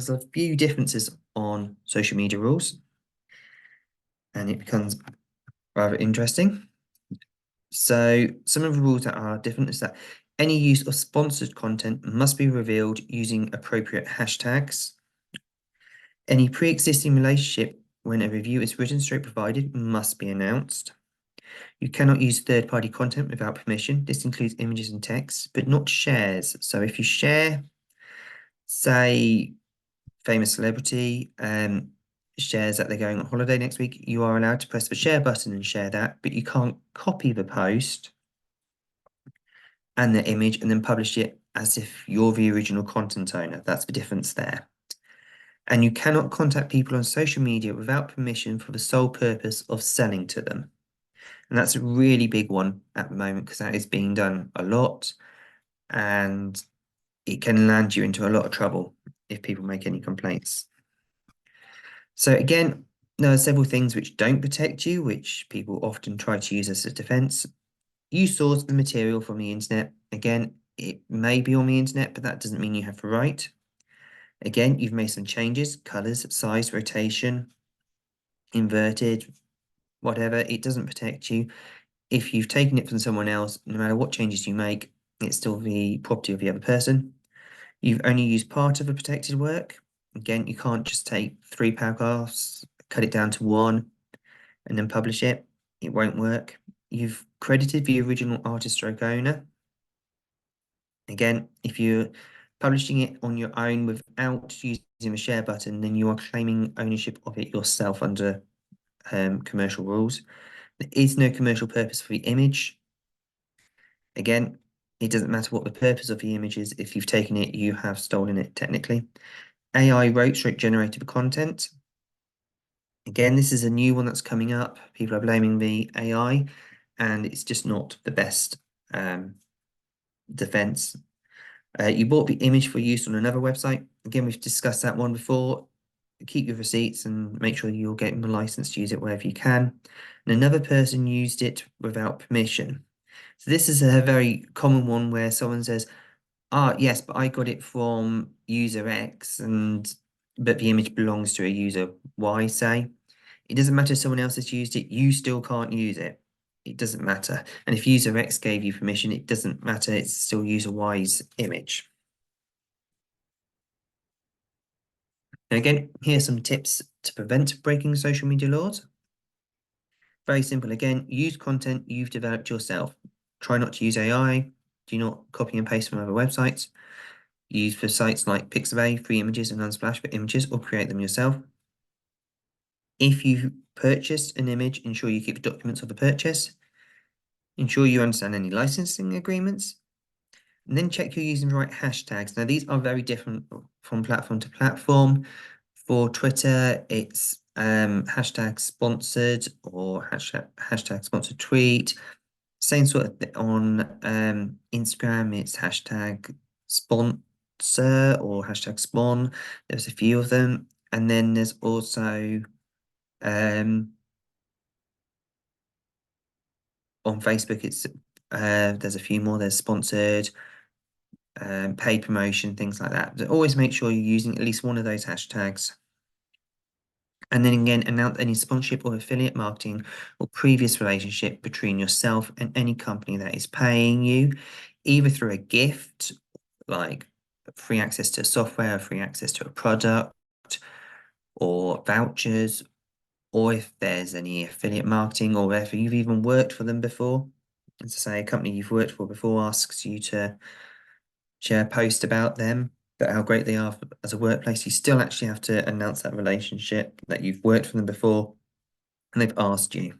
there's a few differences on social media rules, and it becomes rather interesting. So some of the rules that are different is that any use of sponsored content must be revealed using appropriate hashtags. Any pre-existing relationship when a review is written straight provided must be announced. You cannot use third-party content without permission. This includes images and text, but not shares. So if you share, say, famous celebrity shares that they're going on holiday next week, you are allowed to press the share button and share that, but you can't copy the post and the image and then publish it as if you're the original content owner. That's the difference there. And you cannot contact people on social media without permission for the sole purpose of selling to them. And that's a really big one at the moment because that is being done a lot and it can land you into a lot of trouble if people make any complaints. So again, there are several things which don't protect you, which people often try to use as a defense. You source the material from the internet. Again, it may be on the internet, but that doesn't mean you have the right. Again, you've made some changes, colors, size, rotation, inverted, whatever. It doesn't protect you. If you've taken it from someone else, no matter what changes you make, it's still the property of the other person. You've only used part of a protected work. Again, you can't just take 3 paragraphs, cut it down to 1, and then publish it. It won't work. You've credited the original artist stroke owner. Again, if you're publishing it on your own without using the share button, then you are claiming ownership of it yourself under commercial rules. There is no commercial purpose for the image. Again, it doesn't matter what the purpose of the image is. If you've taken it, you have stolen it technically. AI wrote stroke generated the content. Again, this is a new one that's coming up. People are blaming the AI, and it's just not the best defense. You bought the image for use on another website. Again, we've discussed that one before. Keep your receipts and make sure you're getting the license to use it wherever you can. And another person used it without permission. So this is a very common one where someone says, yes, but I got it from user X, but the image belongs to a user Y, say. It doesn't matter if someone else has used it, you still can't use it. It doesn't matter. And if user X gave you permission, it doesn't matter. It's still user Y's image. And again, here's some tips to prevent breaking social media laws. Very simple. Again, use content you've developed yourself. Try not to use AI. Do not copy and paste from other websites. Use for sites like Pixabay, free images and Unsplash for images, or create them yourself. If you purchased an image, ensure you keep the documents of the purchase. Ensure you understand any licensing agreements. And then check you're using the right hashtags. Now, these are very different from platform to platform. For Twitter, it's hashtag sponsored or hashtag sponsored tweet. Same sort of thing on Instagram, it's hashtag sponsor or hashtag spawn. There's a few of them. And then there's also on Facebook, it's there's a few more. There's sponsored, paid promotion, things like that. But always make sure you're using at least one of those hashtags. And then again, announce any sponsorship or affiliate marketing or previous relationship between yourself and any company that is paying you, either through a gift, like free access to software, free access to a product, or vouchers, or if there's any affiliate marketing, or if you've even worked for them before. As I say, a company you've worked for before asks you to share a post about them, but how great they are as a workplace, you still actually have to announce that relationship, that you've worked for them before and they've asked you.